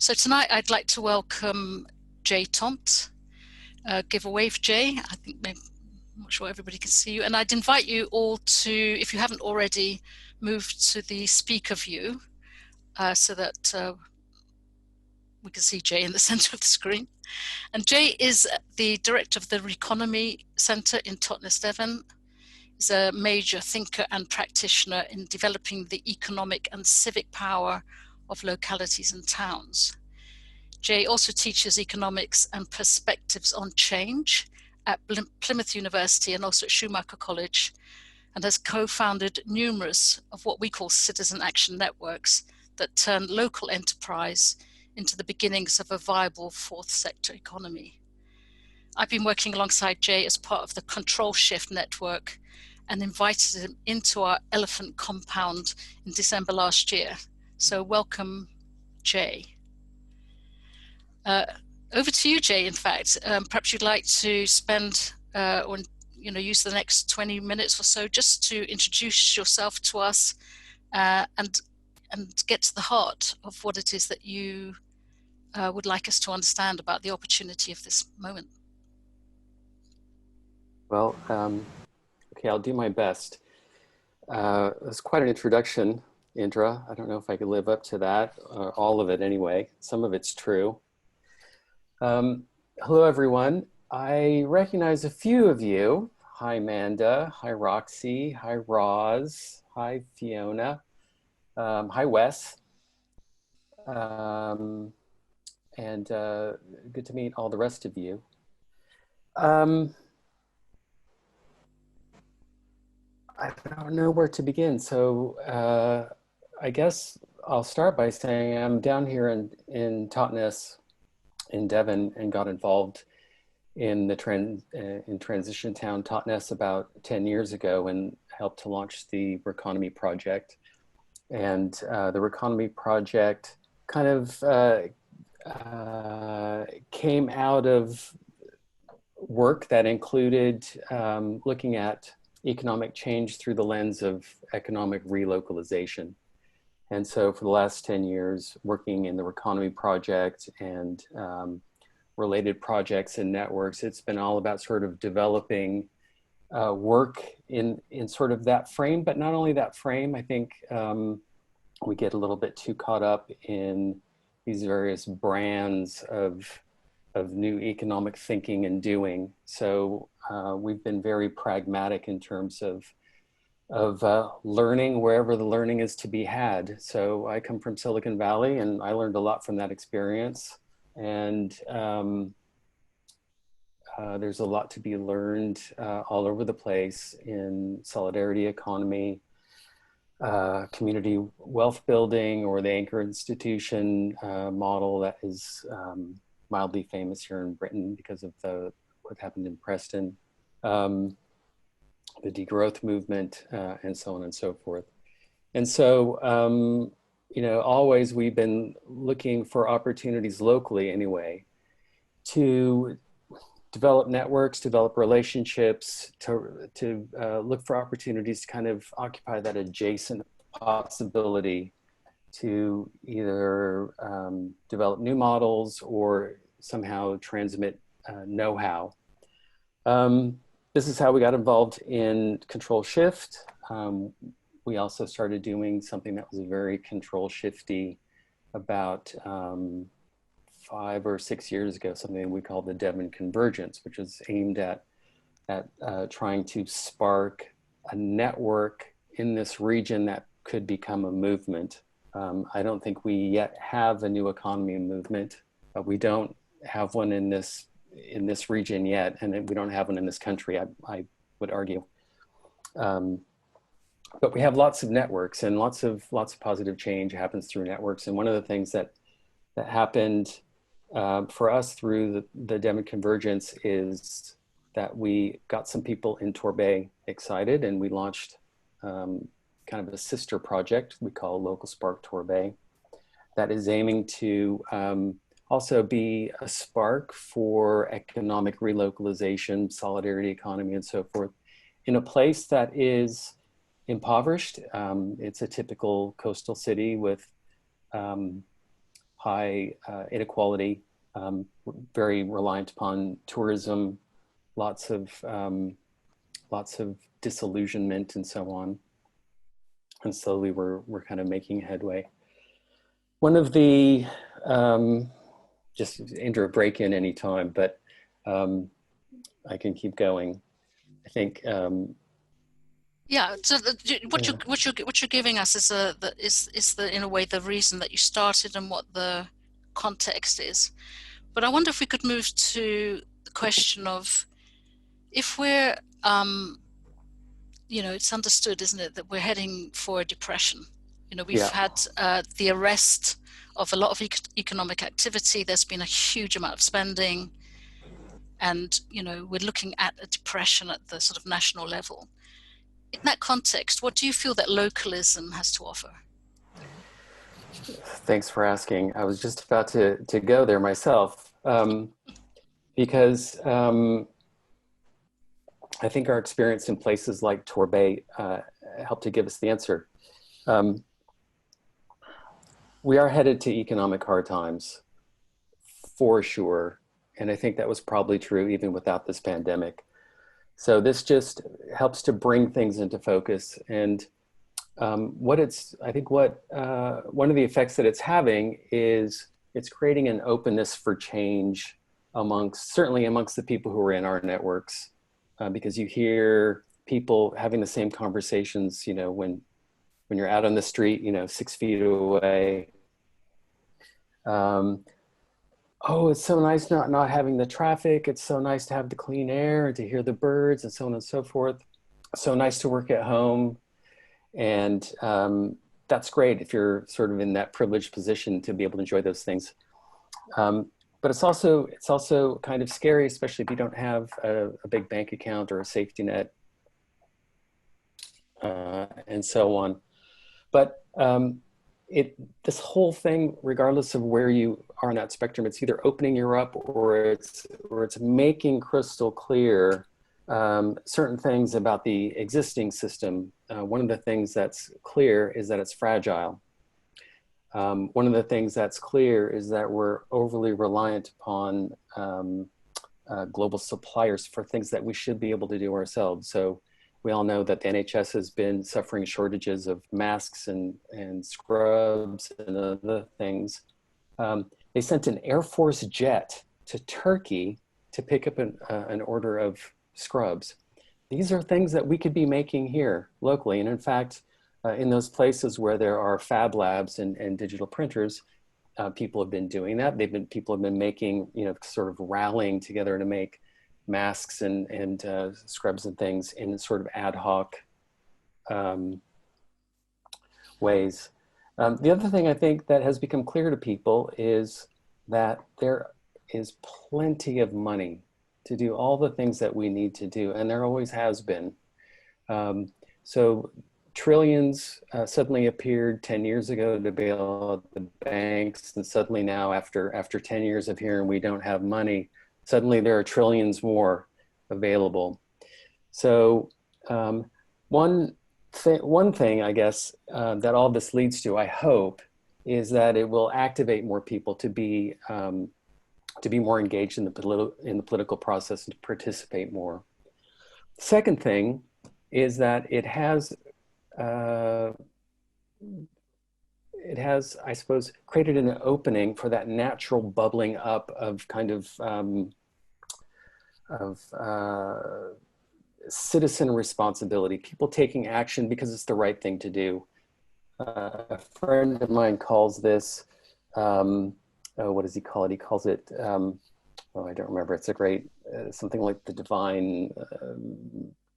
So tonight I'd like to welcome Jay Tompt. Give a wave, Jay. I think maybe, I'm not sure everybody can see you. And I'd invite you all to, if you haven't already, move to the speaker view so that we can see Jay in the center of the screen. And Jay is the director of the REconomy Centre in Totnes, Devon. He's a major thinker and practitioner in developing the economic and civic power of localities and towns. Jay also teaches economics and perspectives on change at Plymouth University and also at Schumacher College, and has co-founded numerous of what we call citizen action networks that turn local enterprise into the beginnings of a viable fourth sector economy. I've been working alongside Jay as part of the Control Shift network and invited him into our elephant compound in December last year. So welcome, Jay. Over to you, Jay, in fact. Perhaps you'd like to spend or use the next 20 minutes or so just to introduce yourself to us and get to the heart of what it is that you would like us to understand about the opportunity of this moment. Well, okay, I'll do my best. That's quite an introduction, Indra. I don't know if I could live up to that, all of it anyway. Some of it's true. Hello, everyone. I recognize a few of you. Hi, Amanda. Hi, Roxy. Hi, Roz. Hi, Fiona. Hi, Wes. And good to meet all the rest of you. I don't know where to begin. So I guess I'll start by saying I'm down here in Totnes, in Devon, and got involved in the transition town Totnes about 10 years ago and helped to launch the REconomy project. And the REconomy project kind of came out of work that included looking at economic change through the lens of economic relocalization. And so for the last 10 years, working in the REconomy project and related projects and networks, it's been all about sort of developing work in sort of that frame, but not only that frame. I think we get a little bit too caught up in these various brands of new economic thinking and doing. So we've been very pragmatic in terms of learning wherever the learning is to be had. So I come from Silicon Valley and I learned a lot from that experience. And there's a lot to be learned all over the place in solidarity economy, community wealth building, or the anchor institution model that is mildly famous here in Britain because of what happened in Preston. The degrowth movement, and so on and so forth. And so, always we've been looking for opportunities locally anyway, to develop networks, develop relationships, to look for opportunities to kind of occupy that adjacent possibility to either develop new models or somehow transmit know-how. This is how we got involved in Control Shift. We also started doing something that was very control shifty about 5 or 6 years ago, something we called the Devon Convergence, which is aimed at trying to spark a network in this region that could become a movement. I don't think we yet have a new economy movement. We don't have one in this region yet, and we don't have one in this country, I would argue. But we have lots of networks, and lots of positive change happens through networks. And one of the things that happened for us through the Devon Convergence is that we got some people in Torbay excited, and we launched kind of a sister project we call Local Spark Torbay that is aiming to also be a spark for economic relocalization, solidarity economy, and so forth, in a place that is impoverished. It's a typical coastal city with high inequality, very reliant upon tourism, lots of disillusionment and so on. And slowly we're kind of making headway. One of the, just enter a break in any time, but I can keep going. I think. Yeah. So what you're giving us is the in a way the reason that you started and what the context is. But I wonder if we could move to the question of if we're it's understood, isn't it, that we're heading for a depression. We've had the arrest of a lot of economic activity. There's been a huge amount of spending, and we're looking at a depression at the sort of national level. In that context, what do you feel that localism has to offer? Thanks for asking. I was just about to go there myself, because I think our experience in places like Torbay helped to give us the answer. We are headed to economic hard times, for sure. And I think that was probably true even without this pandemic. So this just helps to bring things into focus. And one of the effects that it's having is it's creating an openness for change certainly amongst the people who are in our networks. Because you hear people having the same conversations, when you're out on the street, 6 feet away. Oh, it's so nice not having the traffic. It's so nice to have the clean air and to hear the birds and so on and so forth. So nice to work at home. And that's great if you're sort of in that privileged position to be able to enjoy those things. But it's also kind of scary, especially if you don't have a big bank account or a safety net, and so on. But this whole thing, regardless of where you are on that spectrum, it's either opening you up or it's making crystal clear certain things about the existing system. One of the things that's clear is that it's fragile. One of the things that's clear is that we're overly reliant upon global suppliers for things that we should be able to do ourselves. So we all know that the NHS has been suffering shortages of masks and scrubs and other things. They sent an Air Force jet to Turkey to pick up an order of scrubs. These are things that we could be making here locally. And in fact, in those places where there are fab labs and digital printers, people have been doing that. People have been making, sort of rallying together to make masks and scrubs and things in sort of ad hoc ways. The other thing I think that has become clear to people is that there is plenty of money to do all the things that we need to do, and there always has been. So trillions suddenly appeared 10 years ago to bail out the banks, and suddenly now, after 10 years of hearing we don't have money, suddenly there are trillions more available. So one thing, I guess, that all this leads to, I hope, is that it will activate more people to be more engaged in the political process and to participate more. Second thing is that it has, I suppose, created an opening for that natural bubbling up of kind of citizen responsibility, people taking action because it's the right thing to do. A friend of mine calls this, what does he call it? He calls it, I don't remember. It's a great, something like the divine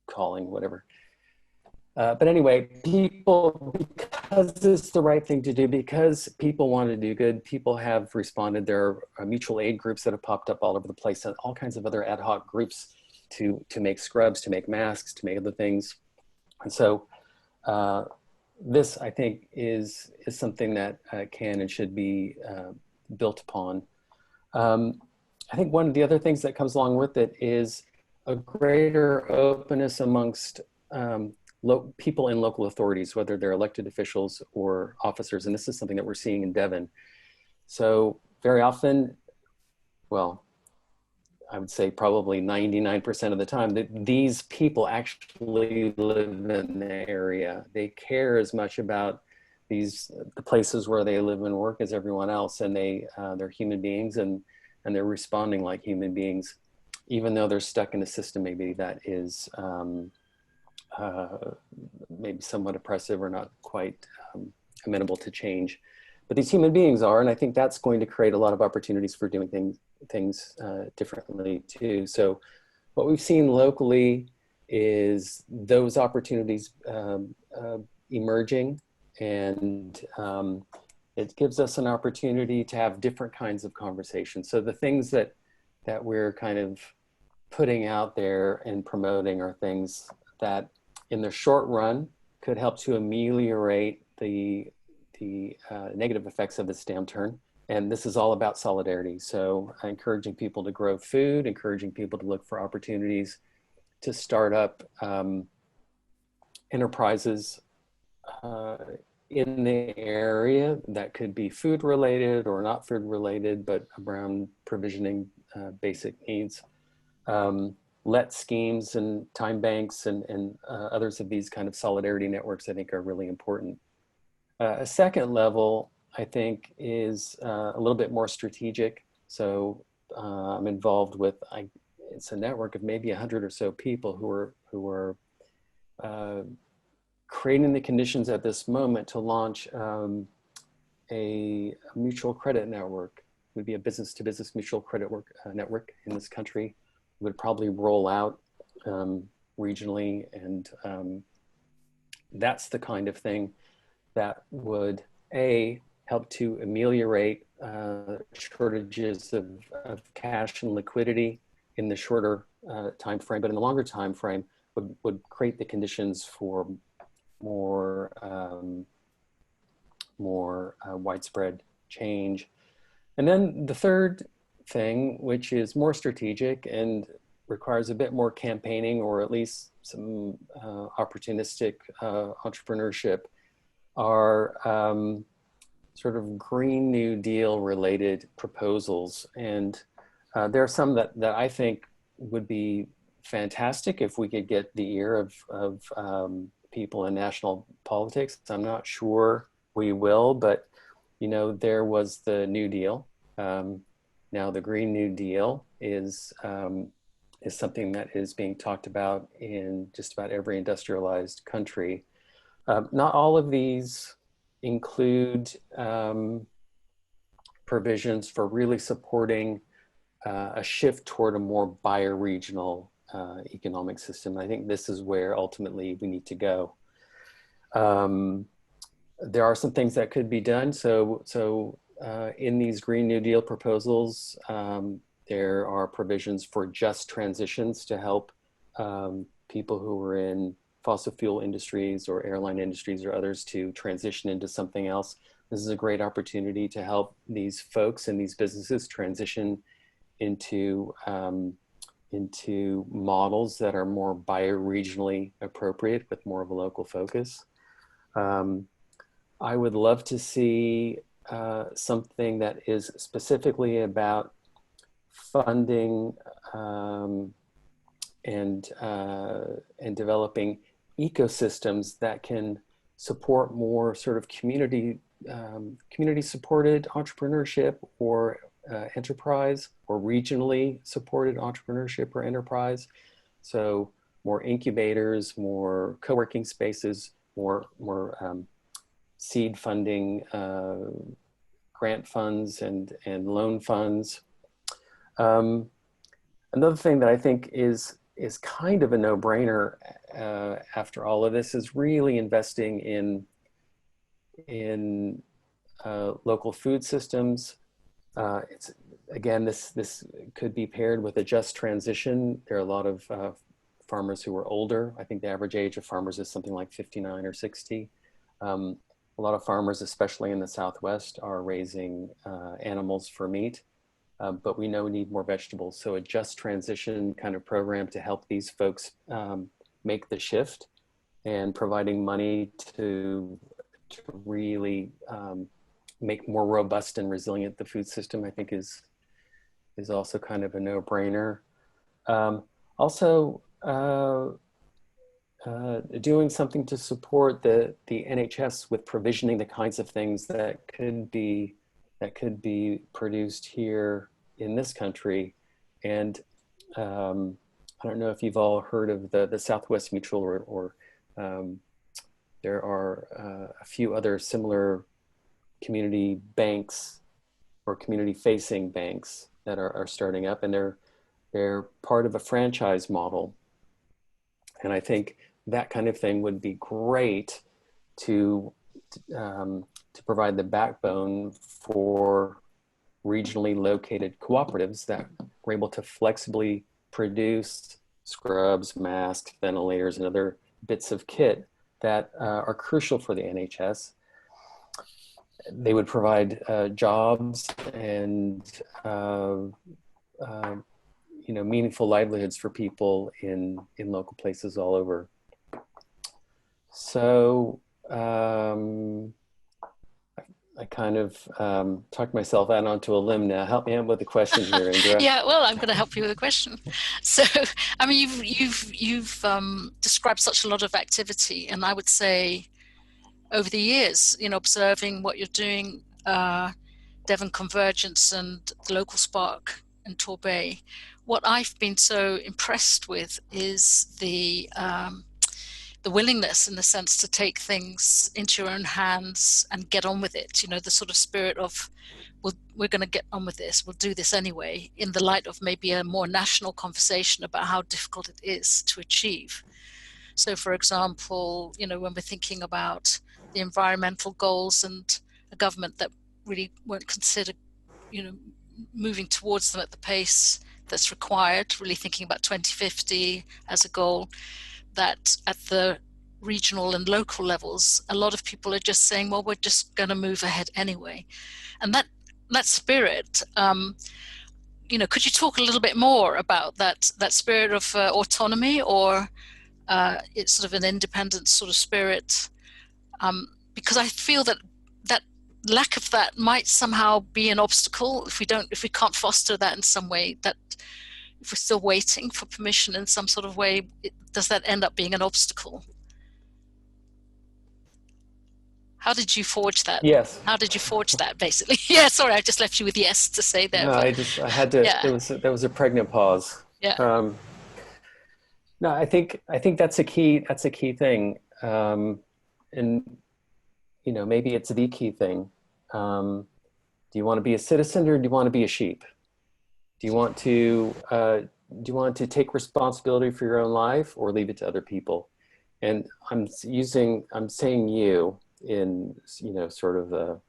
calling, whatever. But anyway, people, because it's the right thing to do, because people want to do good, people have responded. There are mutual aid groups that have popped up all over the place, and all kinds of other ad hoc groups to make scrubs, to make masks, to make other things. And so this, I think, is something that can and should be built upon. I think one of the other things that comes along with it is a greater openness amongst people in local authorities, whether they're elected officials or officers. And this is something that we're seeing in Devon. So very often, well, I would say probably 99% of the time that these people actually live in the area. They care as much about the places where they live and work as everyone else, and they're human beings, and they're responding like human beings, even though they're stuck in a system maybe that is maybe somewhat oppressive or not quite amenable to change. But these human beings are, and I think that's going to create a lot of opportunities for doing things differently too. So what we've seen locally is those opportunities emerging, and it gives us an opportunity to have different kinds of conversations. So the things that we're kind of putting out there and promoting are things that in the short run could help to ameliorate the negative effects of this downturn. And this is all about solidarity. So encouraging people to grow food, encouraging people to look for opportunities to start up enterprises in the area that could be food related or not food related, but around provisioning basic needs. Let schemes and time banks and others of these kind of solidarity networks, I think, are really important. A second level, I think, is a little bit more strategic. So I'm involved with, it's a network of maybe 100 or so people who are creating the conditions at this moment to launch a mutual credit network. It would be a business-to-business mutual credit network in this country. It would probably roll out regionally, and that's the kind of thing that would help to ameliorate shortages of cash and liquidity in the shorter time frame, but in the longer time frame would create the conditions for more widespread change. And then the third thing, which is more strategic and requires a bit more campaigning, or at least some opportunistic entrepreneurship, are sort of Green New Deal related proposals. And there are some that I think would be fantastic if we could get the ear of people in national politics. I'm not sure we will, but you know, there was the New Deal. Now the Green New Deal is something that is being talked about in just about every industrialized country. Not all of these include provisions for really supporting a shift toward a more bioregional economic system. I think this is where ultimately we need to go. There are some things that could be done. So in these Green New Deal proposals, there are provisions for just transitions to help people who are in fossil fuel industries or airline industries or others to transition into something else. This is a great opportunity to help these folks and these businesses transition into models that are more bioregionally appropriate with more of a local focus. I would love to see something that is specifically about funding and developing ecosystems that can support more sort of community supported entrepreneurship or enterprise, or regionally supported entrepreneurship or enterprise. So more incubators, more co-working spaces, more seed funding, grant funds and loan funds. Another thing that I think is kind of a no-brainer after all of this is really investing in local food systems. It's, again, this could be paired with a just transition. There are a lot of farmers who are older. I think the average age of farmers is something like 59 or 60. A lot of farmers, especially in the Southwest, are raising animals for meat, but we know we need more vegetables. So a just transition kind of program to help these folks make the shift, and providing money to really make more robust and resilient the food system, I think is also kind of a no-brainer. Also, doing something to support the NHS with provisioning the kinds of things that could be produced here in this country. And I don't know if you've all heard of the Southwest Mutual, or there are a few other similar community banks or community-facing banks that are starting up, and they're part of a franchise model. And I think that kind of thing would be great to provide the backbone for regionally located cooperatives that were able to flexibly produce scrubs, masks, ventilators, and other bits of kit that are crucial for the NHS. They would provide jobs and meaningful livelihoods for people in local places all over. So I kind of talked myself out onto a limb now. Help me out with the question here, Indra. Yeah, well, I'm going to help you with a question. So, I mean, you've described such a lot of activity, and I would say over the years, observing what you're doing, Devon Convergence and the Local Spark and Torbay, what I've been so impressed with is the willingness, in the sense, to take things into your own hands and get on with it. The sort of spirit of, we're going to get on with this, we'll do this anyway, in the light of maybe a more national conversation about how difficult it is to achieve. So, for example, when we're thinking about the environmental goals and a government that really won't consider, moving towards them at the pace that's required, really thinking about 2050 as a goal, that at the regional and local levels, a lot of people are just saying, well, we're just going to move ahead anyway. And that spirit, could you talk a little bit more about that spirit of autonomy, or it's sort of an independent sort of spirit? Because I feel that lack of that might somehow be an obstacle if we can't foster that in some way, that if we're still waiting for permission in some sort of way, does that end up being an obstacle? How did you forge that? Yes. How did you forge that, basically? Yeah, sorry, I just left you with yes to say there. No, but, I had to, yeah. That was a pregnant pause. Yeah. No, I think that's a key thing. And, maybe it's the key thing. Do you want to be a citizen, or do you want to be a sheep? Do you want to take responsibility for your own life, or leave it to other people? And I'm saying you in, sort of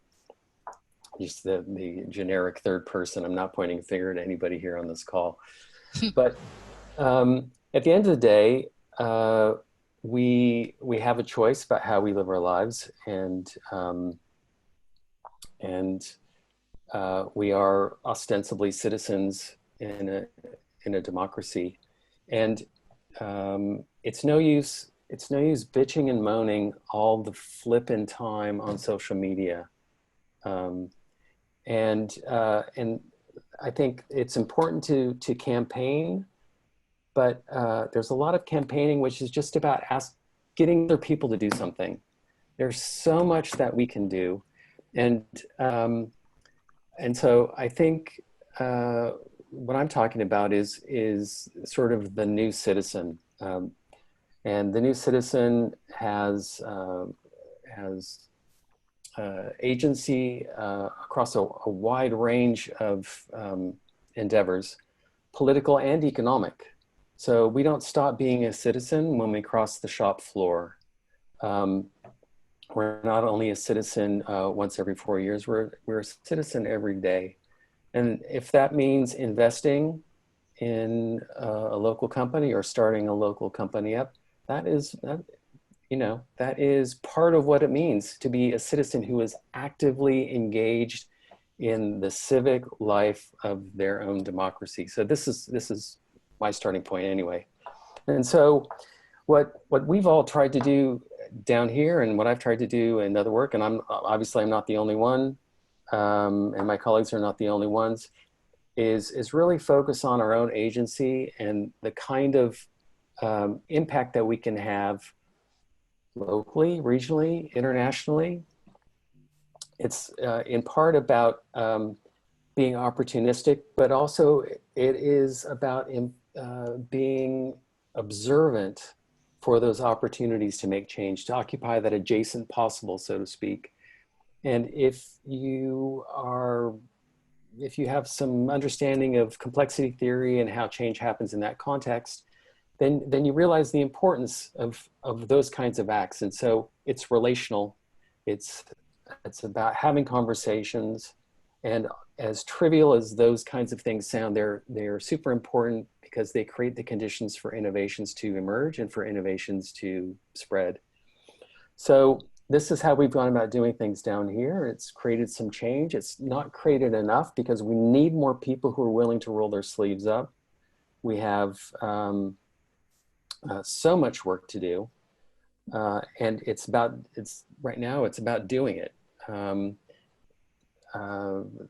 just the generic third person. I'm not pointing a finger at anybody here on this call. But at the end of the day, we have a choice about how we live our lives, and we are ostensibly citizens in a democracy, and it's no use bitching and moaning all the flippin' time on social media, and I think it's important to campaign, but there's a lot of campaigning which is just about getting other people to do something. There's so much that we can do, and so I think what I'm talking about is sort of the new citizen, and the new citizen has agency across a wide range of endeavors, political and economic. So we don't stop being a citizen when we cross the shop floor. We're not only a citizen once every 4 years, we're a citizen every day. And if that means investing in a local company or starting a local company up, that is part of what it means to be a citizen who is actively engaged in the civic life of their own democracy. So this is my starting point anyway. And so what we've all tried to do down here, and what I've tried to do in other work, and I'm not the only one, and my colleagues are not the only ones, is really focus on our own agency and the kind of impact that we can have locally, regionally, internationally. It's in part about being opportunistic, but also it is about being observant for those opportunities to make change, to occupy that adjacent possible, so to speak. And if you have some understanding of complexity theory and how change happens in that context, then you realize the importance of those kinds of acts. And so it's relational. It's about having conversations, and as trivial as those kinds of things sound, they're super important because they create the conditions for innovations to emerge and for innovations to spread. So this is how we've gone about doing things down here. It's created some change. It's not created enough because we need more people who are willing to roll their sleeves up. We have so much work to do. And right now it's about doing it.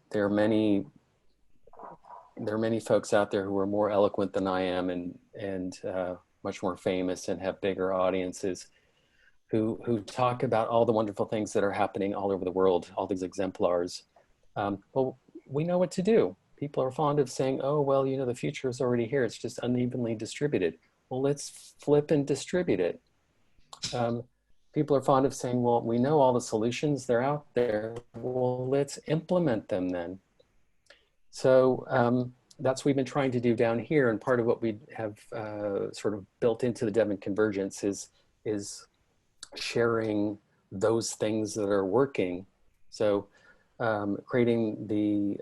There are many folks out there who are more eloquent than I am and much more famous and have bigger audiences who talk about all the wonderful things that are happening all over the world, all these exemplars. Well, we know what to do. People are fond of saying, oh, well, the future is already here. It's just unevenly distributed. Well, let's flip and distribute it. People are fond of saying, well, we know all the solutions, they're out there. Well, let's implement them then. So that's what we've been trying to do down here. And part of what we have sort of built into the Devon Convergence is sharing those things that are working. So creating the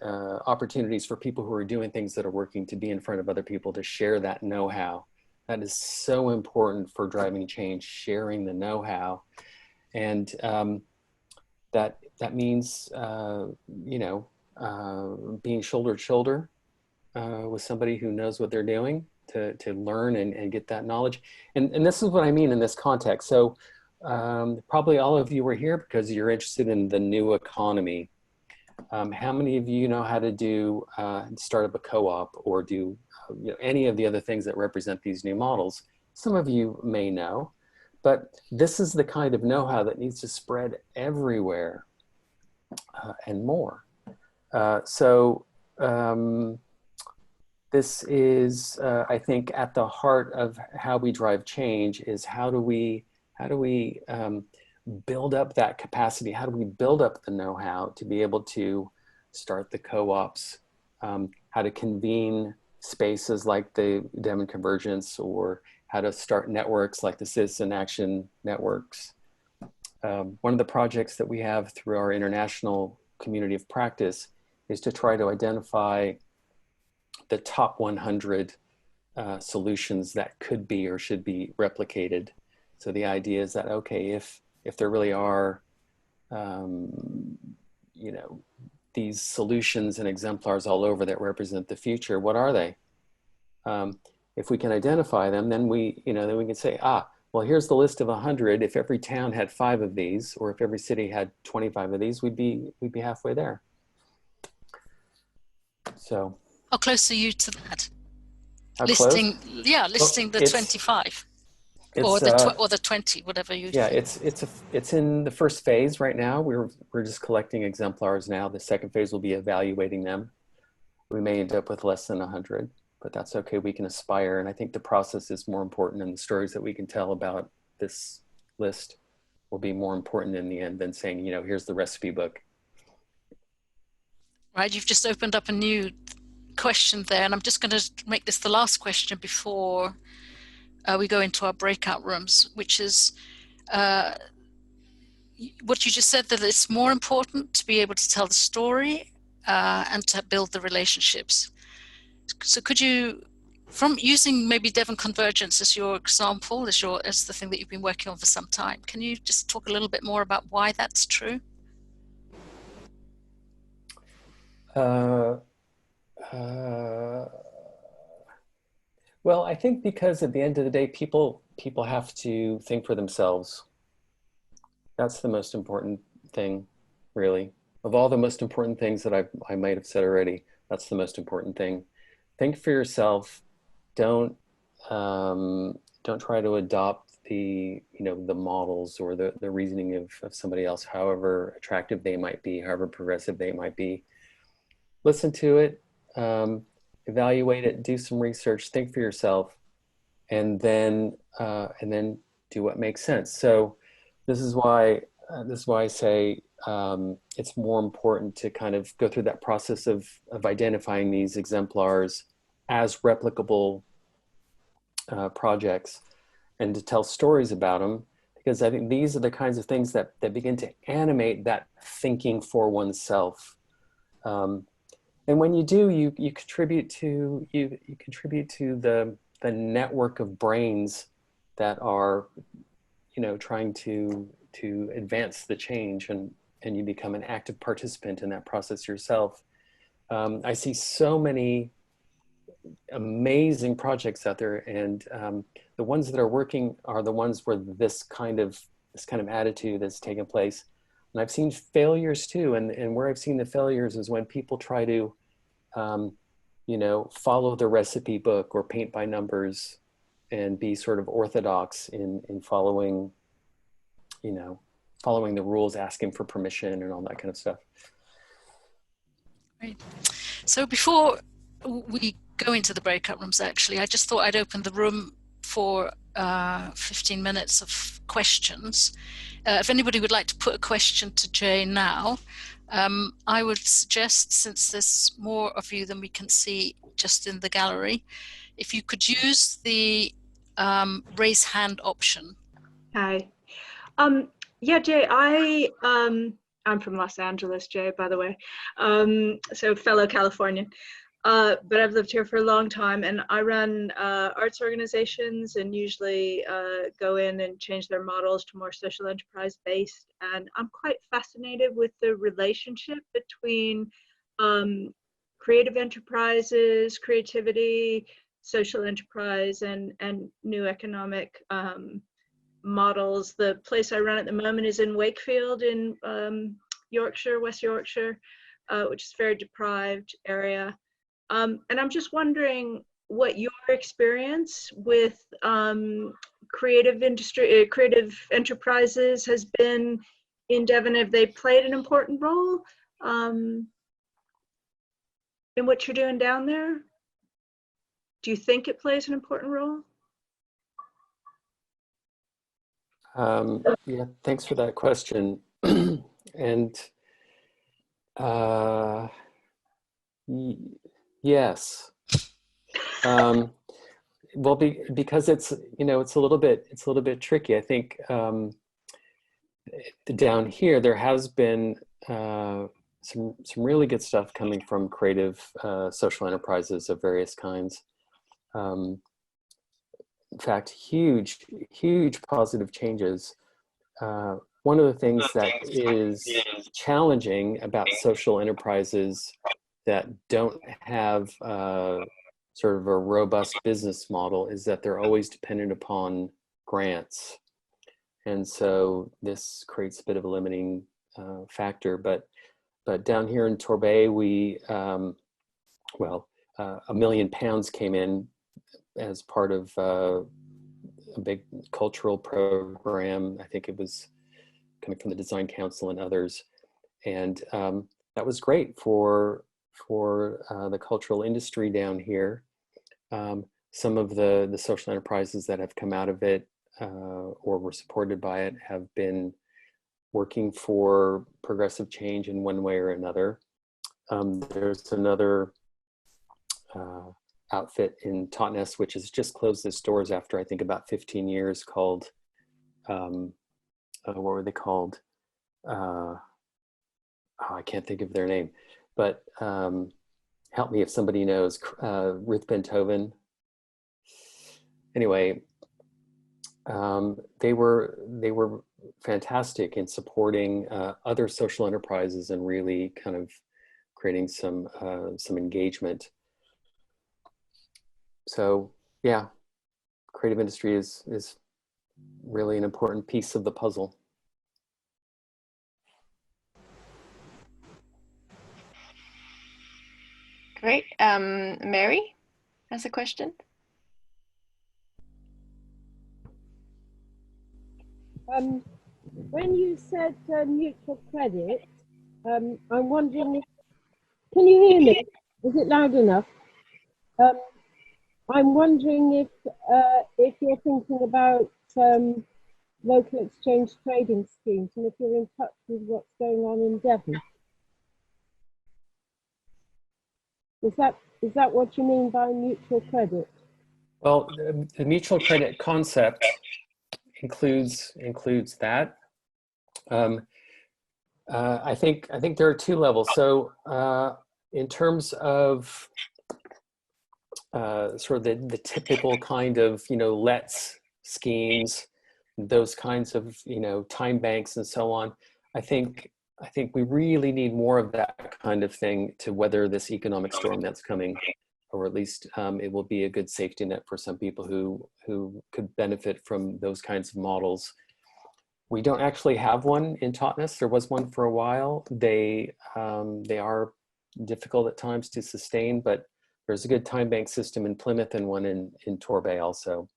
opportunities for people who are doing things that are working to be in front of other people, to share that know-how. That is so important for driving change, sharing the know-how. And that means, being shoulder to shoulder with somebody who knows what they're doing to learn and get that knowledge. And this is what I mean in this context. So probably all of you are here because you're interested in the new economy. How many of you know how to start up a co-op or do any of the other things that represent these new models? Some of you may know, but this is the kind of know-how that needs to spread everywhere and more. This is, I think, at the heart of how we drive change is how do we build up that capacity? How do we build up the know-how to be able to start the co-ops, how to convene spaces like the Devon Convergence, or how to start networks like the Citizen Action Networks. One of the projects that we have through our international community of practice is to try to identify the top 100 solutions that could be or should be replicated. So the idea is that, okay, if there really are, these solutions and exemplars all over that represent the future, what are they? If we can identify them, then we can say, well, here's the list of 100. If every town had 5 of these, or if every city had 25 of these, we'd be halfway there. So. How close are you to that? How listing, close? yeah, listing the 25. Or the 20, whatever you think. It's in the first phase right now. We're just collecting exemplars now. The second phase will be evaluating them. We may end up with less than 100, but that's okay. We can aspire. And I think the process is more important, and the stories that we can tell about this list will be more important in the end than saying, here's the recipe book. Right, you've just opened up a new question there, and I'm just going to make this the last question before we go into our breakout rooms, which is what you just said, that it's more important to be able to tell the story and to build the relationships. So could you, from using maybe Devon Convergence as your example, as the thing that you've been working on for some time, can you just talk a little bit more about why that's true? Well, I think because at the end of the day, people have to think for themselves. That's the most important thing, really. of all the most important things that I might have said already, that's the most important thing. Think for yourself. Don't don't try to adopt the models or the reasoning of somebody else, however attractive they might be, however progressive they might be. Listen to it, evaluate it, do some research, think for yourself, and then do what makes sense. So this is why I say it's more important to kind of go through that process of identifying these exemplars as replicable projects and to tell stories about them, because I think these are the kinds of things that begin to animate that thinking for oneself. And when you do, you contribute to the network of brains that are trying to advance the change, and you become an active participant in that process yourself. I see so many amazing projects out there, and the ones that are working are the ones where this kind of attitude has taken place. And I've seen failures too, and where I've seen the failures is when people try to follow the recipe book or paint by numbers and be sort of orthodox in following following the rules, asking for permission and all that kind of stuff. Right. So before we go into the breakout rooms, actually, I just thought I'd open the room for 15 minutes of questions. If anybody would like to put a question to Jay now, I would suggest, since there's more of you than we can see just in the gallery, if you could use the raise hand option. Hi. Yeah, Jay, I'm from Los Angeles, Jay, by the way. So fellow Californian. But I've lived here for a long time, and I run arts organizations and usually go in and change their models to more social enterprise based. And I'm quite fascinated with the relationship between creative enterprises, creativity, social enterprise, and new economic models. The place I run at the moment is in Wakefield in Yorkshire, West Yorkshire, which is a very deprived area. And I'm just wondering what your experience with creative enterprises has been in Devon. Have they played an important role in what you're doing down there? Do you think it plays an important role? Yeah, thanks for that question. And yes. Well, because it's it's a little bit tricky. I think down here there has been some really good stuff coming from creative social enterprises of various kinds. In fact, huge positive changes. One of the things that is challenging about social enterprises that don't have sort of a robust business model is that they're always dependent upon grants. And so this creates a bit of a limiting factor. But down here in Torbay, we, £1 million came in as part of a big cultural program. I think it was coming from the Design Council and others. And that was great for the cultural industry down here. Some of the social enterprises that have come out of it or were supported by it have been working for progressive change in one way or another. There's another outfit in Totnes, which has just closed its doors after I think about 15 years, called, what were they called? I can't think of their name, but help me if somebody knows. Ruth Benthoven. Anyway, they were fantastic in supporting other social enterprises and really kind of creating some engagement. So yeah, creative industry is really an important piece of the puzzle. Great. Mary has a question. When you said mutual credit, I'm wondering if, can you hear me? Is it loud enough? I'm wondering if you're thinking about local exchange trading schemes and if you're in touch with what's going on in Devon. Is that what you mean by mutual credit? Well, the mutual credit concept includes that. I think there are two levels. So in terms of sort of the typical kind of, let's schemes, those kinds of, time banks and so on, I think we really need more of that kind of thing to weather this economic storm that's coming, or at least it will be a good safety net for some people who could benefit from those kinds of models. We don't actually have one in Totnes. There was one for a while. They are difficult at times to sustain, but there's a good time bank system in Plymouth and one in Torbay also.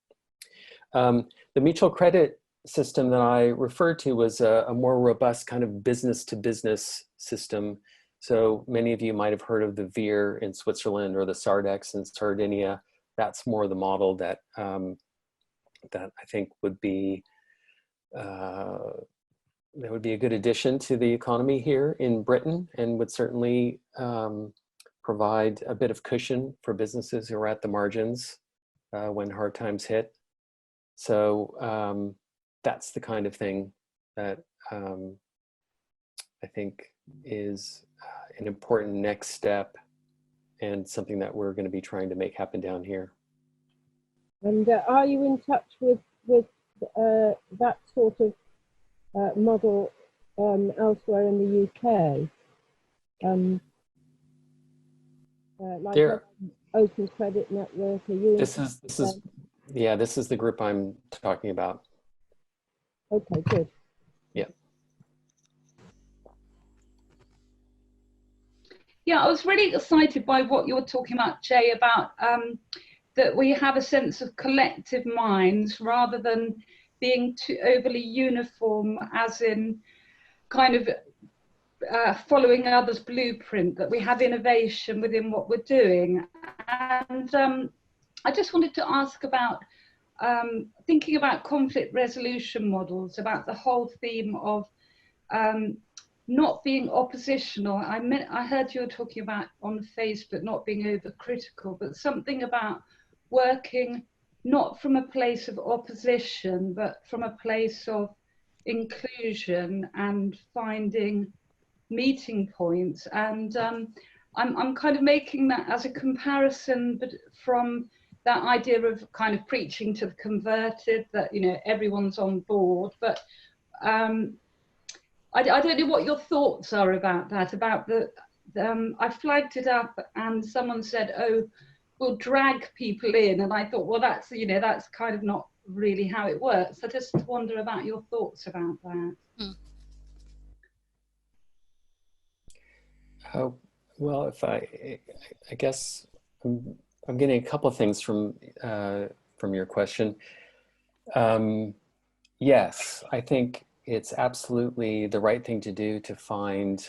The mutual credit system that I referred to was a more robust kind of business-to-business system. So many of you might have heard of the VIR in Switzerland or the Sardex in Sardinia. That's more the model that that I think would be that would be a good addition to the economy here in Britain, and would certainly provide a bit of cushion for businesses who are at the margins when hard times hit. So that's the kind of thing that I think is an important next step, and something that we're going to be trying to make happen down here. And are you in touch with that sort of model elsewhere in the UK? Like There, Open Credit Network. Are you? this is the group I'm talking about. Okay, good. Yeah. Yeah, I was really excited by what you were talking about, Jay, about that we have a sense of collective minds rather than being too overly uniform, as in kind of following others' blueprint, that we have innovation within what we're doing. And I just wanted to ask about thinking about conflict resolution models, about the whole theme of not being oppositional. I heard you were talking about on Facebook not being overcritical, but something about working not from a place of opposition, but from a place of inclusion and finding meeting points. And I'm kind of making that as a comparison, but from that idea of kind of preaching to the converted, that, you know, everyone's on board. But I don't know what your thoughts are about that, about I flagged it up and someone said, oh, we'll drag people in. And I thought, well, that's, you know, that's kind of not really how it works. I just wonder about your thoughts about that. Well, if I guess I'm getting a couple of things from your question. Yes, I think it's absolutely the right thing to do to find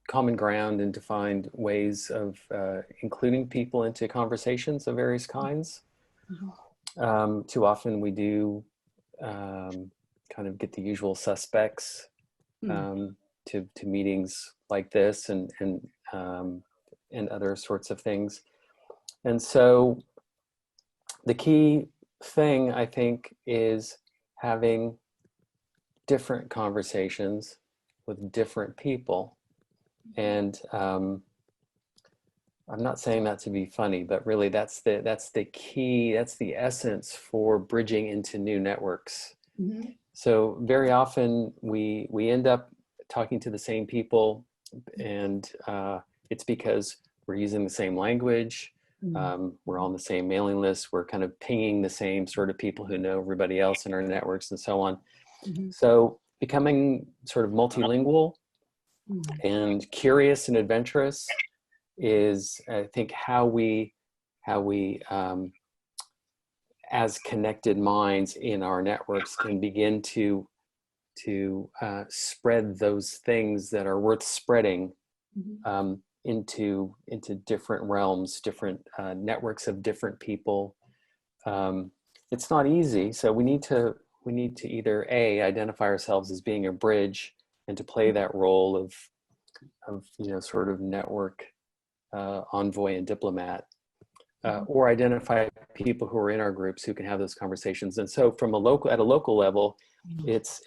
common ground and to find ways of including people into conversations of various kinds. Too often we do kind of get the usual suspects to meetings like this and other sorts of things. And so the key thing, I think, is having different conversations with different people. And I'm not saying that to be funny, but really that's the key, that's the essence for bridging into new networks. So very often we end up talking to the same people, and it's because we're using the same language, we're on the same mailing list, we're kind of pinging the same sort of people who know everybody else in our networks and so on. So becoming sort of multilingual and curious and adventurous is, I think, how we as connected minds in our networks can begin to spread those things that are worth spreading into different realms, different networks of different people. It's not easy, so we need to either identify ourselves as being a bridge and to play that role of sort of network envoy and diplomat, or identify people who are in our groups who can have those conversations. And so from at a local level, it's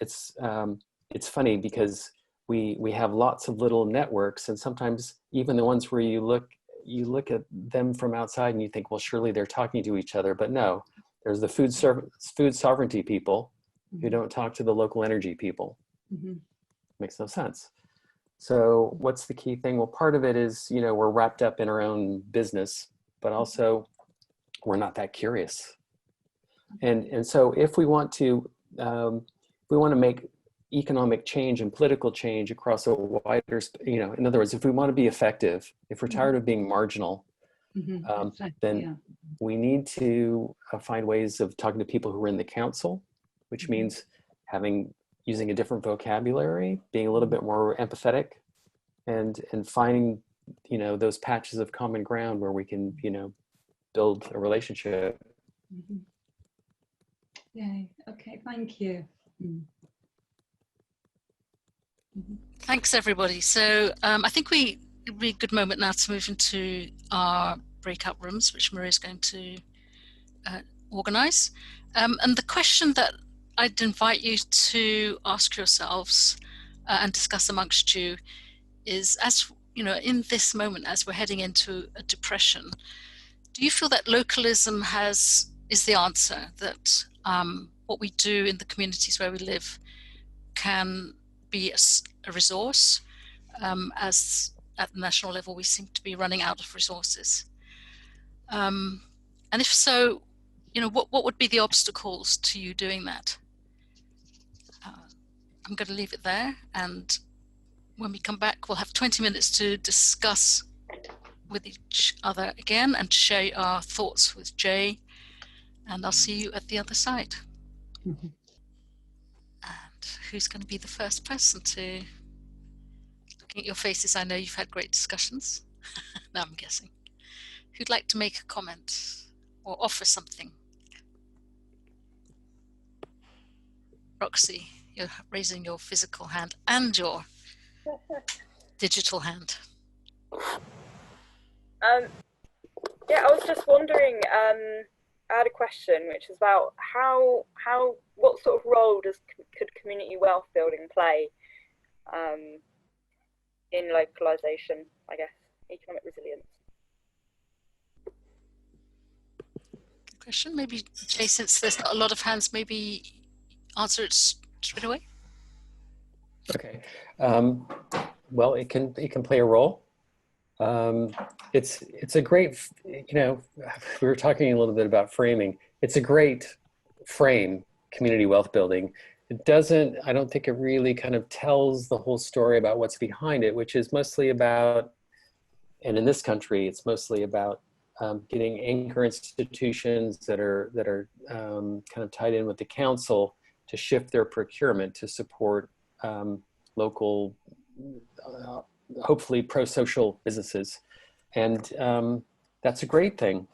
funny because we have lots of little networks, and sometimes even the ones where you look at them from outside and you think, well, surely they're talking to each other, but no. There's the food sovereignty people who don't talk to the local energy people. Makes no sense. So what's the key thing? Well, part of it is, we're wrapped up in our own business, but also we're not that curious. And so if we want to make economic change and political change across a wider, in other words, if we want to be effective, if we're tired of being marginal, then we need to find ways of talking to people who are in the council, which means using a different vocabulary, being a little bit more empathetic, and finding those patches of common ground where we can build a relationship. Yay. Okay, thank you. Thanks, everybody. So I think it'd be a good moment now to move into our breakout rooms, which Maria's going to organize. And the question that I'd invite you to ask yourselves and discuss amongst you is, as in this moment, as we're heading into a depression, do you feel that localism is the answer, that what we do in the communities where we live can be a resource, as at the national level we seem to be running out of resources? And if so, what would be the obstacles to you doing that? I'm going to leave it there, and when we come back, we'll have 20 minutes to discuss with each other again and share our thoughts with Jay, and I'll see you at the other side. And who's going to be the first person to, looking at your faces, I know you've had great discussions. Now I'm guessing. Who'd like to make a comment or offer something? Roxy, you're raising your physical hand and your digital hand. Yeah, I was just wondering, I had a question which is about what sort of role could community wealth building play in localization, I guess, economic resilience? Good question. Maybe Jay, since there's not a lot of hands, maybe answer it straight away. Okay. Well, it can play a role. It's a great, we were talking a little bit about framing. It's a great frame, community wealth building. It doesn't, I don't think it really kind of tells the whole story about what's behind it, which is mostly about, and in this country, it's mostly about getting anchor institutions that are kind of tied in with the council to shift their procurement to support local, hopefully pro-social businesses. And that's a great thing.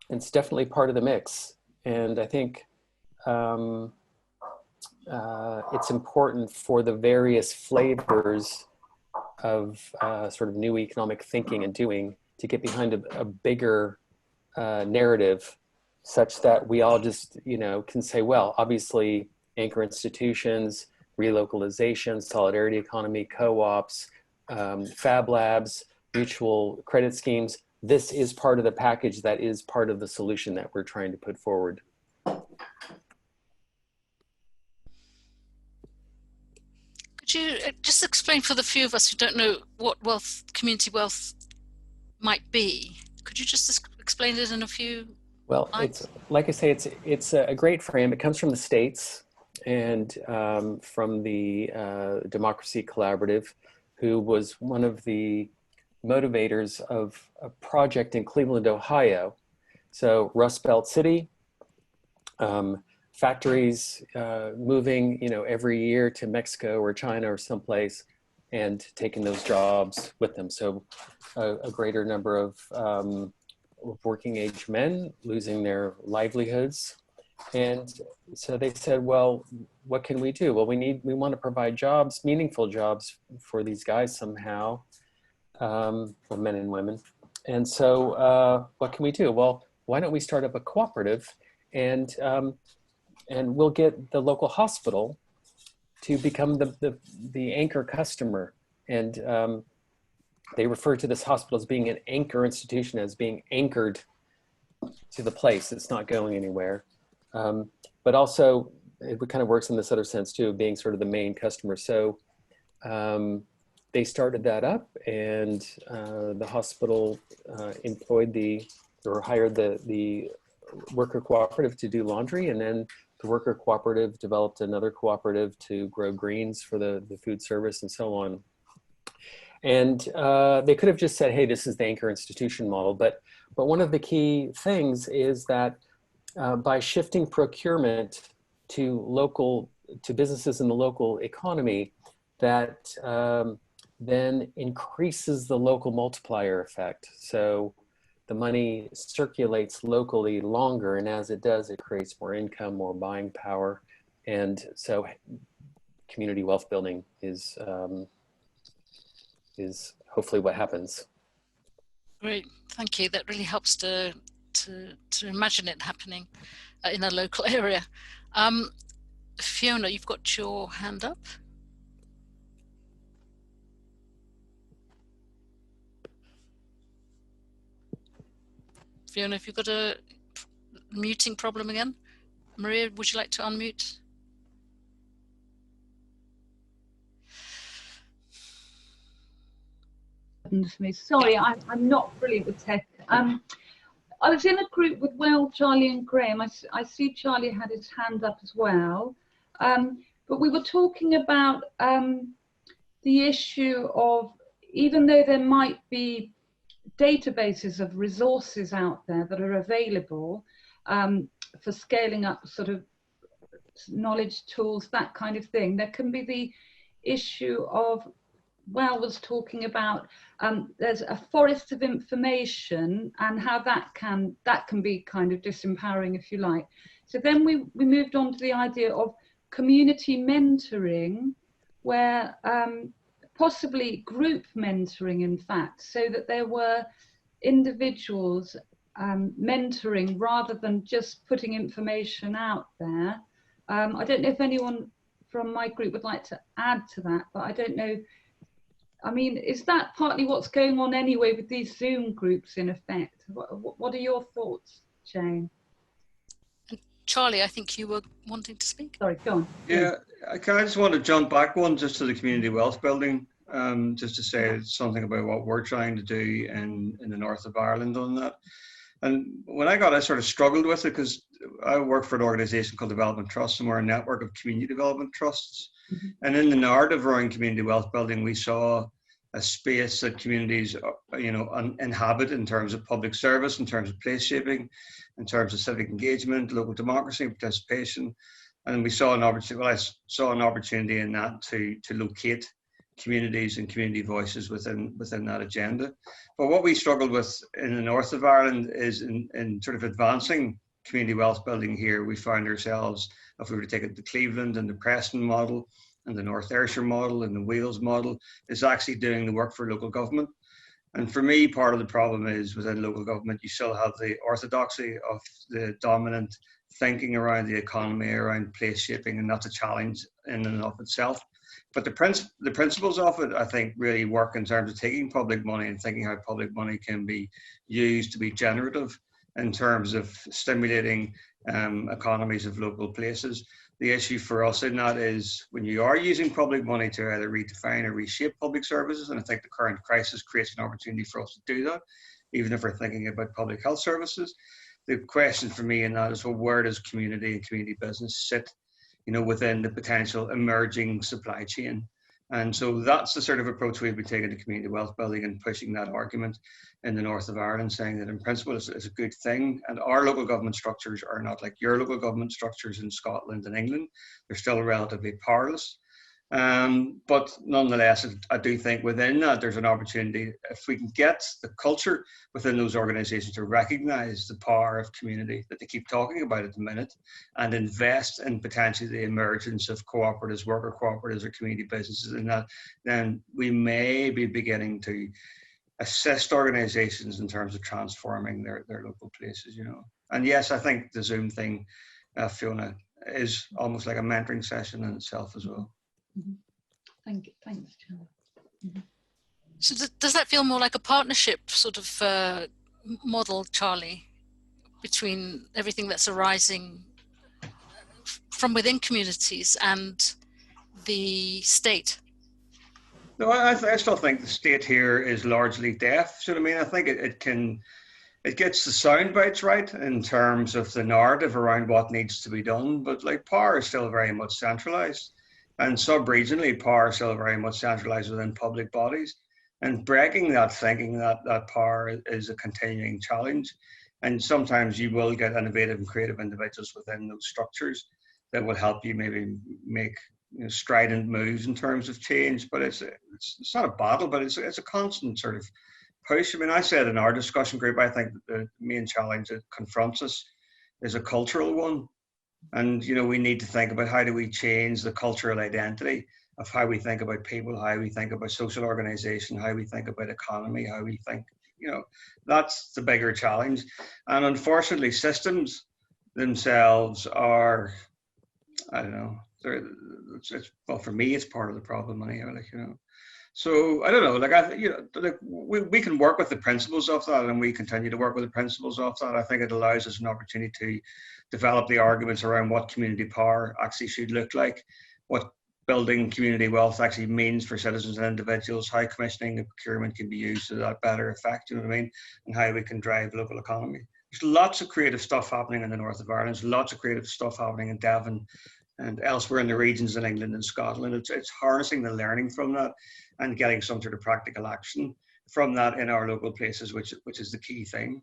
It's definitely part of the mix. And I think it's important for the various flavors of sort of new economic thinking and doing to get behind a bigger narrative, such that we all just, can say, well, obviously anchor institutions, relocalization, solidarity economy, co-ops, fab labs, mutual credit schemes. This is part of the package that is part of the solution that we're trying to put forward. Could you just explain for the few of us who don't know what community wealth might be? Could you just explain it in a few lines? It's like I say, it's a great frame. It comes from the States and from the Democracy Collaborative, who was one of the motivators of a project in Cleveland, Ohio. So Rust Belt City, factories moving, every year to Mexico or China or someplace, and taking those jobs with them. So a greater number of working age men losing their livelihoods. And so they said, well, what can we do? Well, we want to provide jobs, meaningful jobs for these guys somehow, for men and women. And so what can we do? Well, why don't we start up a cooperative, and we'll get the local hospital to become the anchor customer. And they refer to this hospital as being an anchor institution, as being anchored to the place. It's not going anywhere. But also, it kind of works in this other sense too, of being sort of the main customer. So they started that up, and the hospital hired the worker cooperative to do laundry, and then the worker cooperative developed another cooperative to grow greens for the food service and so on. And they could have just said, hey, this is the anchor institution model. But one of the key things is that by shifting procurement to businesses in the local economy, that then increases the local multiplier effect. So the money circulates locally longer, and as it does, it creates more income, more buying power. And so community wealth building is hopefully what happens. Great, thank you. That really helps to imagine it happening in a local area. Fiona, you've got your hand up. Fiona, if you've got a muting problem again. Maria, would you like to unmute? Sorry, I'm not brilliant with tech. I was in a group with Will, Charlie and Graham. I see Charlie had his hand up as well. But we were talking about the issue of, even though there might be databases of resources out there that are available for scaling up sort of knowledge tools, that kind of thing, there can be the issue of, Well was talking about there's a forest of information, and how that can be kind of disempowering, if you like. So then we moved on to the idea of community mentoring, where possibly group mentoring, in fact, so that there were individuals mentoring rather than just putting information out there. I don't know if anyone from my group would like to add to that, but I don't know. I mean, is that partly what's going on anyway with these Zoom groups in effect? What are your thoughts, Jane? Charlie, I think you were wanting to speak. Sorry, go on. Yeah, I just want to jump back one just to the community wealth building, just to say something about what we're trying to do in the north of Ireland on that. And when I sort of struggled with it, because I work for an organisation called Development Trusts, and we're a network of community development trusts. Mm-hmm. And in the narrative around community wealth building, we saw a space that communities, inhabit in terms of public service, in terms of place shaping, in terms of civic engagement, local democracy, participation. And we saw an opportunity. Well, I saw an opportunity in that to locate communities and community voices within that agenda. But what we struggled with in the north of Ireland is in sort of advancing community wealth building here. We found ourselves, if we were to take it to Cleveland and the Preston model and the North Ayrshire model and the Wales model, is actually doing the work for local government. And for me, part of the problem is within local government, you still have the orthodoxy of the dominant thinking around the economy, around place shaping, and that's a challenge in and of itself. But the principles of it, I think, really work in terms of taking public money and thinking how public money can be used to be generative in terms of stimulating economies of local places. The issue for us in that is when you are using public money to either redefine or reshape public services, and I think the current crisis creates an opportunity for us to do that, even if we're thinking about public health services. The question for me in that is, well, where does community and community business sit, within the potential emerging supply chain? And so that's the sort of approach we've been taking to community wealth building and pushing that argument in the north of Ireland, saying that in principle it's a good thing. And our local government structures are not like your local government structures in Scotland and England. They're still relatively powerless. But nonetheless, I do think within that there's an opportunity, if we can get the culture within those organisations to recognise the power of community that they keep talking about at the minute, and invest in potentially the emergence of cooperatives, worker cooperatives or community businesses, and that, then we may be beginning to assist organisations in terms of transforming their local places, you know. And yes, I think the Zoom thing, Fiona, is almost like a mentoring session in itself as well. Mm-hmm. Thank you. Thanks, Charlie. Mm-hmm. So does that feel more like a partnership sort of model, Charlie, between everything that's arising from within communities and the state? No, I still think the state here is largely deaf. So I mean, I think it gets the sound bites right in terms of the narrative around what needs to be done, but like power is still very much centralised. And sub-regionally, power is still very much centralised within public bodies. And breaking that thinking that power is a continuing challenge. And sometimes you will get innovative and creative individuals within those structures that will help you maybe make, you know, strident moves in terms of change. But it's not a battle, but it's a constant sort of push. I mean, I said in our discussion group, I think the main challenge that confronts us is a cultural one. And, you know, we need to think about how do we change the cultural identity of how we think about people, how we think about social organization, how we think about economy, how we think, you know, that's the bigger challenge. And unfortunately, systems themselves are, I don't know, well, for me, it's part of the problem anyhow, like, you know. So I don't know, like we can work with the principles of that, and we continue to work with the principles of that. I think it allows us an opportunity to develop the arguments around what community power actually should look like, what building community wealth actually means for citizens and individuals, how commissioning and procurement can be used to that better effect, you know what I mean, and how we can drive local economy. There's lots of creative stuff happening in the north of Ireland. There's lots of creative stuff happening in Devon and elsewhere in the regions in England and Scotland. It's harnessing the learning from that and getting some sort of practical action from that in our local places, which is the key thing.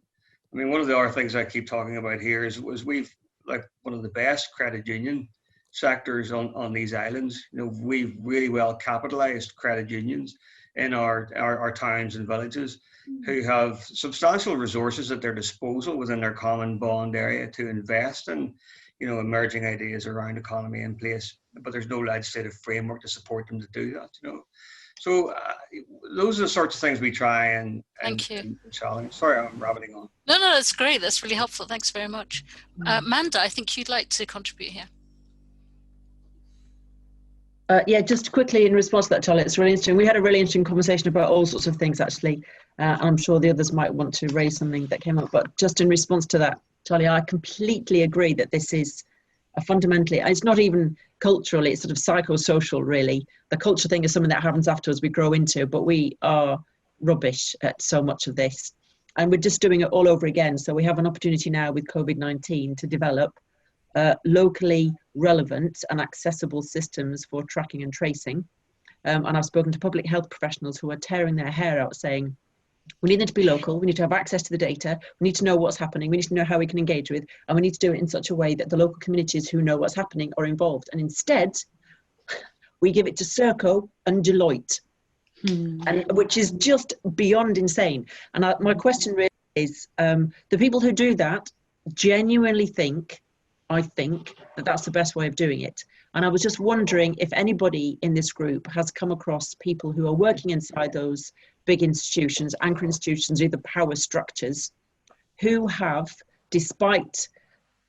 I mean, one of the other things I keep talking about here is we've like one of the best credit union sectors on these islands. You know, we've really well capitalized credit unions in our towns and villages who have substantial resources at their disposal within their common bond area to invest in, you know, emerging ideas around economy in place, but there's no legislative framework to support them to do that, you know. So those are the sorts of things we try and challenge. Sorry, I'm rabbiting on. No, that's great. That's really helpful. Thanks very much. Manda, I think you'd like to contribute here. Yeah, just quickly in response to that, Charlie, it's really interesting. We had a really interesting conversation about all sorts of things, actually. I'm sure the others might want to raise something that came up, but just in response to that, Charlie, I completely agree that this is a fundamentally, it's not even culturally, it's sort of psychosocial, really. The culture thing is something that happens after us, we grow into, but we are rubbish at so much of this. And we're just doing it all over again. So we have an opportunity now with COVID-19 to develop locally relevant and accessible systems for tracking and tracing. And I've spoken to public health professionals who are tearing their hair out saying, we need them to be local, we need to have access to the data, we need to know what's happening, we need to know how we can engage with, and we need to do it in such a way that the local communities who know what's happening are involved. And instead, we give it to Serco and Deloitte, and, which is just beyond insane. And my question really is, the people who do that genuinely think, I think, that that's the best way of doing it. And I was just wondering if anybody in this group has come across people who are working inside those big institutions, anchor institutions, either power structures, who have, despite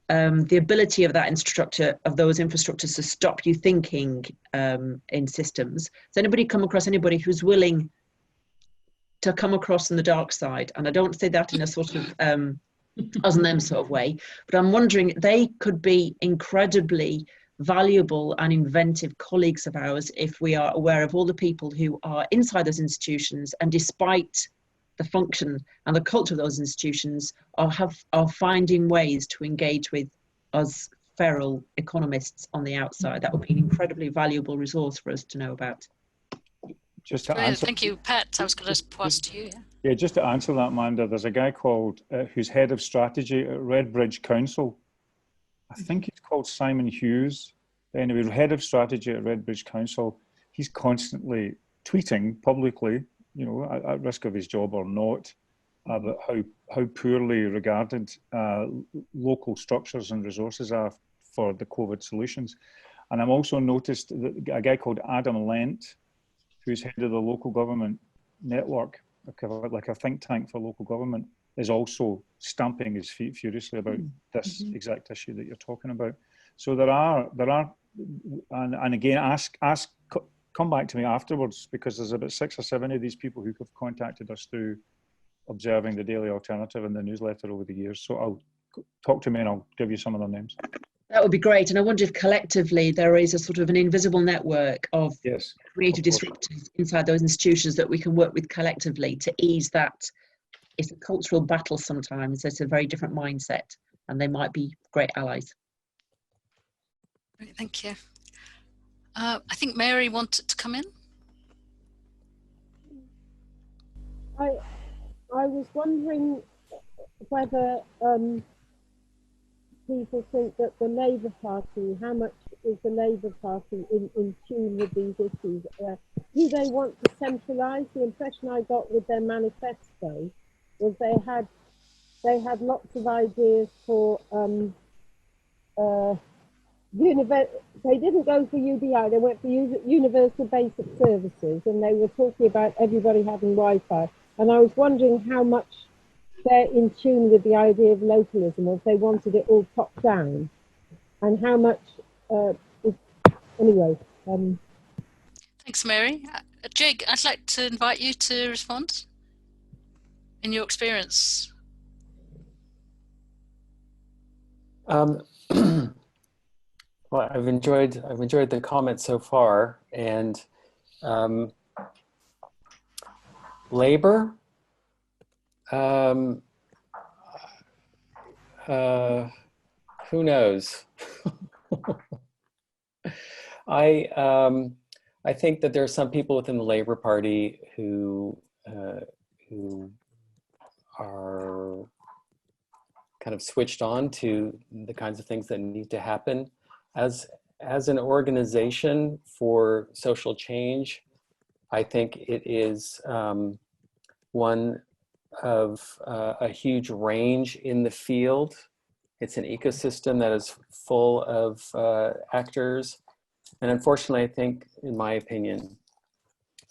the ability of that infrastructure, of those infrastructures to stop you thinking in systems, has anybody come across anybody who's willing to come across on the dark side? And I don't say that in a sort of us and them sort of way, but I'm wondering, they could be incredibly valuable and inventive colleagues of ours if we are aware of all the people who are inside those institutions, and despite the function and the culture of those institutions are finding ways to engage with us feral economists on the outside. That would be an incredibly valuable resource for us to know about. Just to Brilliant. answer, Thank you, Pat. I was going to pass to you. yeah, just to answer that, Amanda, there's a guy called who's head of strategy at Redbridge Council. I think he's called Simon Hughes. Anyway, head of strategy at Redbridge Council. He's constantly tweeting publicly, you know, at risk of his job or not, about how poorly regarded local structures and resources are for the COVID solutions. And I've also noticed that a guy called Adam Lent, who's head of the local government network, like a think tank for local government, is also stamping his feet furiously about this exact issue that you're talking about. So there are, and again, come back to me afterwards, because there's about 6 or 7 of these people who have contacted us through Observing the Daily Alternative and the newsletter over the years. So I'll talk to me and I'll give you some of their names. That would be great. And I wonder if collectively there is a sort of an invisible network of creative disruptors inside those institutions that we can work with collectively to ease that. It's a cultural battle sometimes. It's a very different mindset, and they might be great allies. Great, thank you. I think Mary wanted to come in. I was wondering whether people think that the Labour Party, how much is the Labour Party in tune with these issues? Do they want to centralise? The impression I got with their manifesto was they had lots of ideas for they didn't go for UBI, they went for universal basic services, and they were talking about everybody having Wi-Fi. And I was wondering how much they're in tune with the idea of localism, or if they wanted it all top down, and how much anyway. Thanks, Mary. Jig, I'd like to invite you to respond in your experience. Well, I've enjoyed the comments so far, and labor. Who knows? I think that there are some people within the Labour Party who are kind of switched on to the kinds of things that need to happen. As an organization for social change, I think it is one of a huge range in the field. It's an ecosystem that is full of actors. And unfortunately, I think, in my opinion,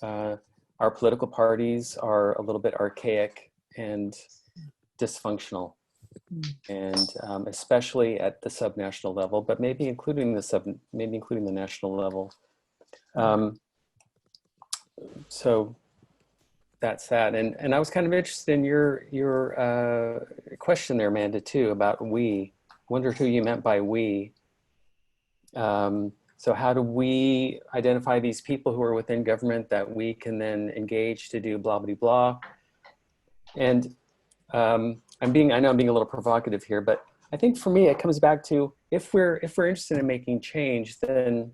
our political parties are a little bit archaic and dysfunctional. And especially at the subnational level, but maybe including the national level. So that's that. And I was kind of interested in your question there, Amanda, too, about we. Wondered who you meant by we. So how do we identify these people who are within government that we can then engage to do blah, blah, blah. And I know I'm being a little provocative here, but I think for me, it comes back to if we're interested in making change, then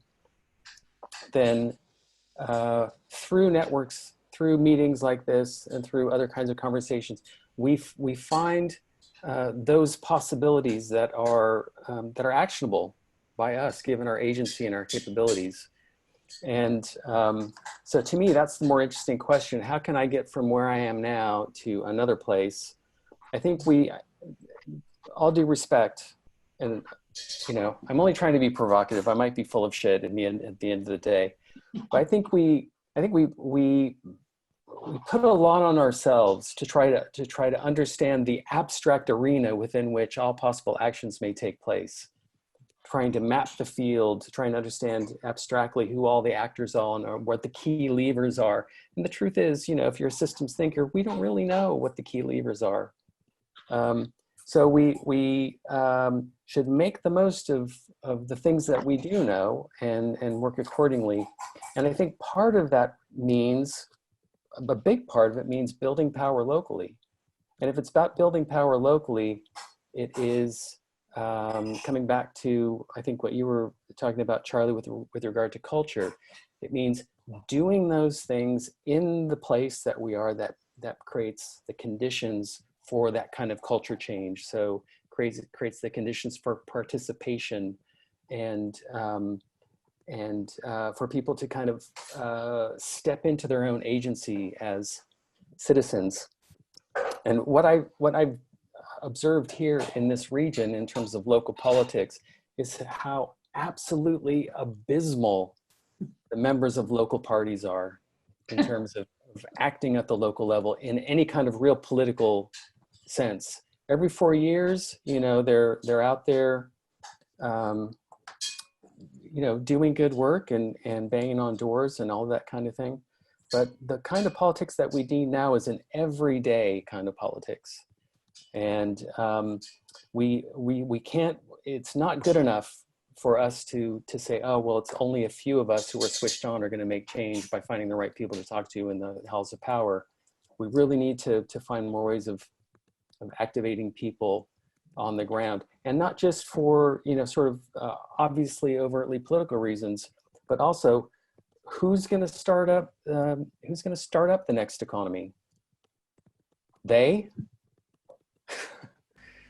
through networks, through meetings like this, and through other kinds of conversations, we find those possibilities that are actionable by us, given our agency and our capabilities. And so to me, that's the more interesting question. How can I get from where I am now to another place? I think all due respect, and I'm only trying to be provocative. I might be full of shit at the end of the day, but I think we put a lot on ourselves to try to understand the abstract arena within which all possible actions may take place. Trying to map the field, trying to understand abstractly who all the actors are or what the key levers are. And the truth is, if you're a systems thinker, we don't really know what the key levers are. So we should make the most of the things that we do know and work accordingly. And I think part of that means, a big part of it means building power locally. And if it's about building power locally, it is coming back to, I think, what you were talking about, Charlie, with regard to culture. It means doing those things in the place that we are, that creates the conditions for that kind of culture change. So creates the conditions for participation and for people to kind of step into their own agency as citizens. And what I've observed here in this region in terms of local politics is how absolutely abysmal the members of local parties are in terms of acting at the local level in any kind of real political sense. Every 4 years, you know, they're out there, you know, doing good work and banging on doors and all that kind of thing. But the kind of politics that we need now is an everyday kind of politics. And we can't, it's not good enough for us to say, oh, well, it's only a few of us who are switched on are going to make change by finding the right people to talk to in the halls of power. We really need to find more ways of activating people on the ground, and not just for, you know, sort of obviously overtly political reasons, but also who's going to start up the next economy? They.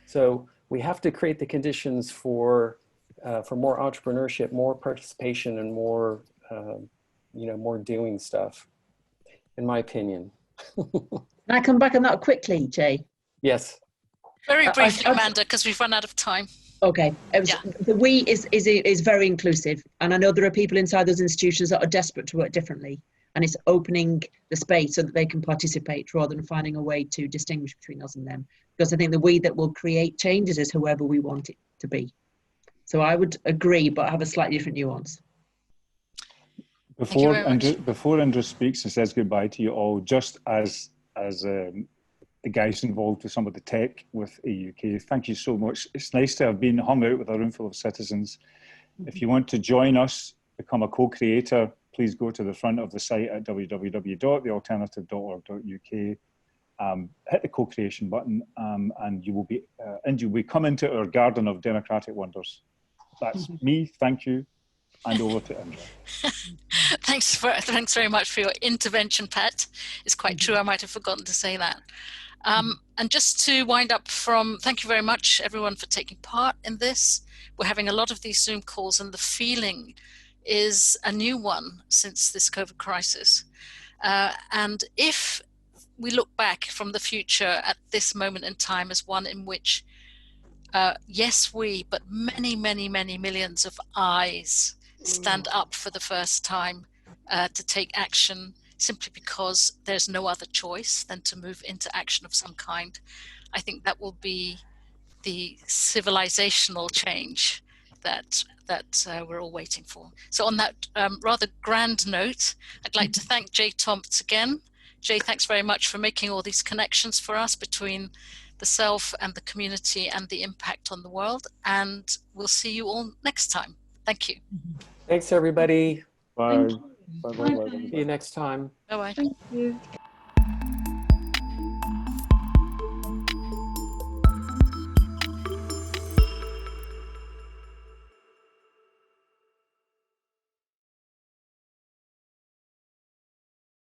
So we have to create the conditions for more entrepreneurship, more participation, and more, you know, more doing stuff, in my opinion. Can I come back on that quickly, Jay? Yes. Very briefly, Amanda, because we've run out of time. Okay. The we is very inclusive, and I know there are people inside those institutions that are desperate to work differently, and it's opening the space so that they can participate rather than finding a way to distinguish between us and them. Because I think the we that will create changes is whoever we want it to be. So I would agree, but I have a slightly different nuance. Before Indra speaks and says goodbye to you all, just as the guys involved with some of the tech with AUK, thank you so much. It's nice to have been hung out with a room full of citizens. If you want to join us, become a co-creator, please go to the front of the site at www.thealternative.org.uk. Hit the co-creation button, and you will be come into our garden of democratic wonders. That's me. Thank you, and over to Indra. Thanks very much for your intervention, Pat. It's quite true. I might have forgotten to say that. And just to wind up thank you very much, everyone, for taking part in this. We're having a lot of these Zoom calls, and the feeling is a new one since this COVID crisis. And if we look back from the future at this moment in time as one in which, yes, but many, many, many millions of eyes stand up for the first time to take action, simply because there's no other choice than to move into action of some kind. I think that will be the civilizational change that we're all waiting for. So on that rather grand note, I'd like to thank Jay Tompt again. Jay, thanks very much for making all these connections for us between the self and the community and the impact on the world. And we'll see you all next time. Thank you. Thanks, everybody. Bye. Bye. See you next time. Bye-bye. Thank you.